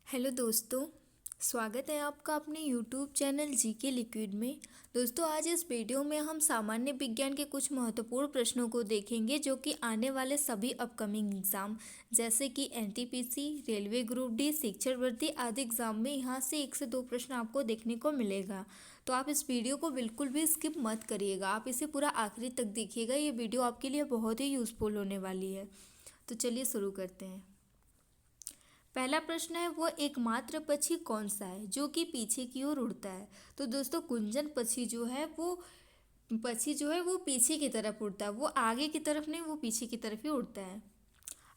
Hello दोस्तों। स्वागत है आपका अपने यूट्यूब चैनल जीके लिक्विड में। दोस्तों, आज इस वीडियो में हम सामान्य विज्ञान के कुछ महत्वपूर्ण प्रश्नों को देखेंगे जो कि आने वाले सभी अपकमिंग एग्ज़ाम जैसे कि एनटीपीसी, रेलवे ग्रुप डी, शिक्षक भर्ती आदि एग्ज़ाम में यहाँ से 1 से 2 प्रश्न आपको देखने को मिलेगा। तो आप इस वीडियो को बिल्कुल भी स्किप मत करिएगा, आप इसे पूरा आखिरी तक देखिएगा। ये वीडियो आपके लिए बहुत ही यूज़फुल होने वाली है। तो चलिए शुरू करते हैं। पहला प्रश्न है, वो एकमात्र पक्षी कौन सा है जो कि पीछे की ओर उड़ता है? तो दोस्तों, कुंजन पक्षी जो है वो पीछे की तरफ उड़ता है, वो आगे की तरफ नहीं, वो पीछे की तरफ ही उड़ता है।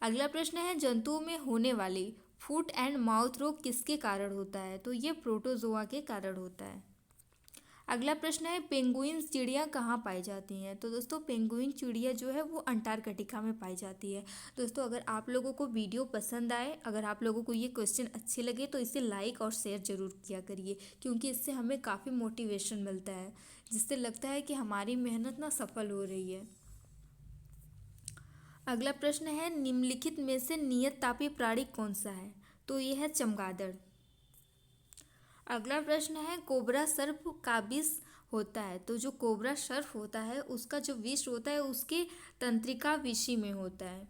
अगला प्रश्न है, जंतुओं में होने वाली फुट एंड माउथ रोग किसके कारण होता है? तो ये प्रोटोजोआ के कारण होता है। अगला प्रश्न है, पेंगुइन चिड़िया कहाँ पाई जाती हैं? तो दोस्तों, पेंगुइन चिड़िया जो है वो अंटार्कटिका में पाई जाती है। दोस्तों, अगर आप लोगों को वीडियो पसंद आए, अगर आप लोगों को ये क्वेश्चन अच्छे लगे तो इसे लाइक और शेयर ज़रूर किया करिए, क्योंकि इससे हमें काफ़ी मोटिवेशन मिलता है, जिससे लगता है कि हमारी मेहनत ना सफल हो रही है। अगला प्रश्न है, निम्नलिखित में से नियत तापीय प्राणी कौन सा है? तो ये है चमगादड़। अगला प्रश्न है, कोबरा सर्प का विष होता है? तो जो कोबरा सर्प होता है उसका जो विष होता है उसके तंत्रिका विषी में होता है।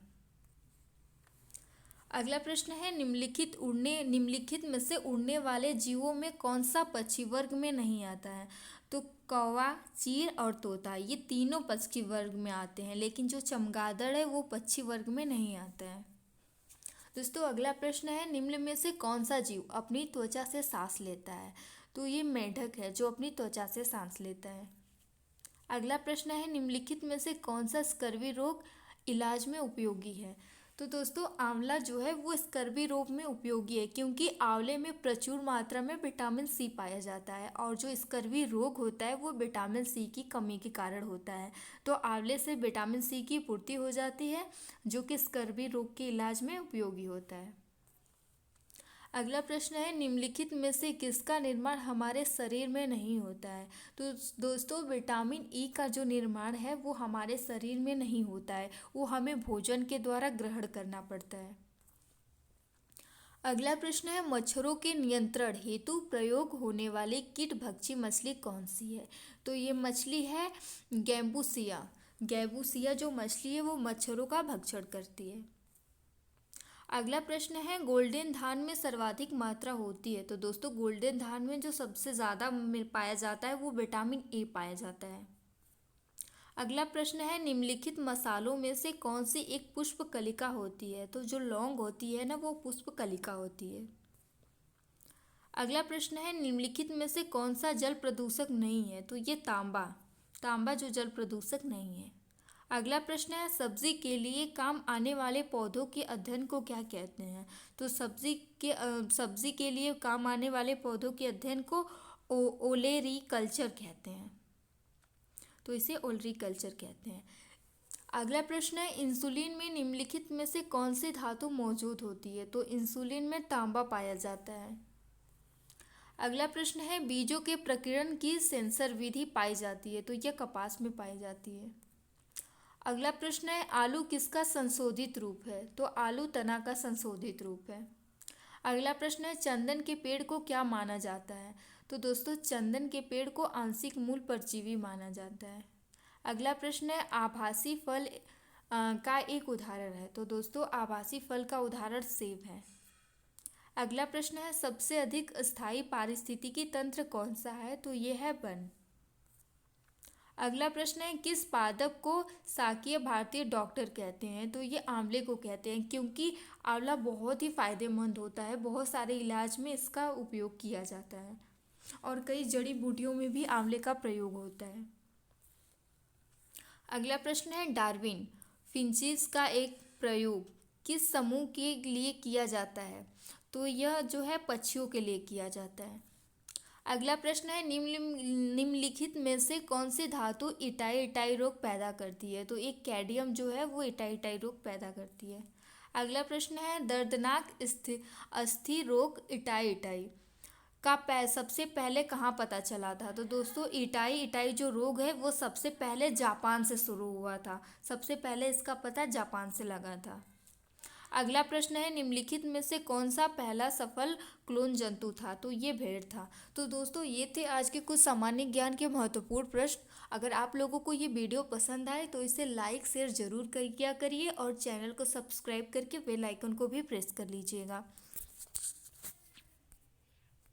अगला प्रश्न है, निम्नलिखित में से उड़ने वाले जीवों में कौन सा पक्षी वर्ग में नहीं आता है? तो कौवा, चील और तोता, ये तीनों पक्षी वर्ग में आते हैं, लेकिन जो चमगादड़ है वो पक्षी वर्ग में नहीं आता है। दोस्तों, अगला प्रश्न है, निम्न में से कौन सा जीव अपनी त्वचा से सांस लेता है? तो ये मेंढक है जो अपनी त्वचा से सांस लेता है। अगला प्रश्न है, निम्नलिखित में से कौन सा स्कर्वी रोग इलाज में उपयोगी है? तो दोस्तों, आंवला जो है वो स्कर्वी रोग में उपयोगी है, क्योंकि आंवले में प्रचुर मात्रा में विटामिन सी पाया जाता है, और जो स्कर्वी रोग होता है वो विटामिन सी की कमी के कारण होता है। तो आंवले से विटामिन सी की पूर्ति हो जाती है, जो कि स्कर्वी रोग के इलाज में उपयोगी होता है। अगला प्रश्न है, निम्नलिखित में से किसका निर्माण हमारे शरीर में नहीं होता है? तो दोस्तों, विटामिन ई का जो निर्माण है वो हमारे शरीर में नहीं होता है, वो हमें भोजन के द्वारा ग्रहण करना पड़ता है। अगला प्रश्न है, मच्छरों के नियंत्रण हेतु प्रयोग होने वाली कीटभक्षी मछली कौन सी है? तो ये मछली है गैम्बूसिया। गैम्बूसिया जो मछली है वो मच्छरों का भक्षण करती है। अगला प्रश्न है, गोल्डन धान में सर्वाधिक मात्रा होती है? तो दोस्तों, गोल्डन धान में जो सबसे ज़्यादा पाया जाता है वो विटामिन ए पाया जाता है। अगला प्रश्न है, निम्नलिखित मसालों में से कौन सी एक पुष्प कलिका होती है? तो जो लौंग होती है ना वो पुष्प कलिका होती है। अगला प्रश्न है, निम्नलिखित में से कौन सा जल प्रदूषक नहीं है? तो ये तांबा। तांबा जो जल प्रदूषक नहीं है। अगला प्रश्न है, सब्जी के लिए काम आने वाले पौधों के अध्ययन को क्या कहते हैं? तो सब्जी के लिए काम आने वाले पौधों के अध्ययन को ओलेरीकल्चर कहते हैं। तो इसे ओलेरीकल्चर कहते हैं। अगला प्रश्न है, इंसुलिन में निम्नलिखित में से कौन सी धातु मौजूद होती है? तो इंसुलिन में तांबा पाया जाता है। अगला प्रश्न है, बीजों के प्रकीर्णन की सेंसर विधि पाई जाती है? तो यह कपास में पाई जाती है। अगला प्रश्न है, आलू किसका संशोधित रूप है? तो आलू तना का संशोधित रूप है। अगला प्रश्न है, चंदन के पेड़ को क्या माना जाता है? तो दोस्तों, चंदन के पेड़ को आंशिक मूल परजीवी माना जाता है। अगला प्रश्न है, आभासी फल का एक उदाहरण है? तो दोस्तों, आभासी फल का उदाहरण सेब है। अगला प्रश्न है, सबसे अधिक स्थायी पारिस्थितिकी तंत्र कौन सा है? तो ये है वन। अगला प्रश्न है, किस पादप को शाकीय भारतीय डॉक्टर कहते हैं? तो ये आंवले को कहते हैं, क्योंकि आंवला बहुत ही फायदेमंद होता है, बहुत सारे इलाज में इसका उपयोग किया जाता है, और कई जड़ी बूटियों में भी आंवले का प्रयोग होता है। अगला प्रश्न है, डार्विन फिंचीज का एक प्रयोग किस समूह के लिए किया जाता है? तो यह जो है पक्षियों के लिए किया जाता है। अगला प्रश्न है, निम्नलिखित में से कौन सी धातु इटाई इटाई रोग पैदा करती है? तो एक कैडियम जो है वो इटाई इटाई रोग पैदा करती है। अगला प्रश्न है, दर्दनाक अस्थि रोग इटाई इटाई का सबसे पहले कहाँ पता चला था? तो दोस्तों, इटाई इटाई जो रोग है वो सबसे पहले जापान से शुरू हुआ था, सबसे पहले इसका पता जापान से लगा था। अगला प्रश्न है, निम्नलिखित में से कौन सा पहला सफल क्लोन जंतु था? तो ये भेड़ था। तो दोस्तों ये थे आज के कुछ सामान्य ज्ञान के महत्वपूर्ण प्रश्न। अगर आप लोगों को ये वीडियो पसंद आए तो इसे लाइक शेयर जरूर किया करिए और चैनल को सब्सक्राइब करके बेल आइकन को भी प्रेस कर लीजिएगा।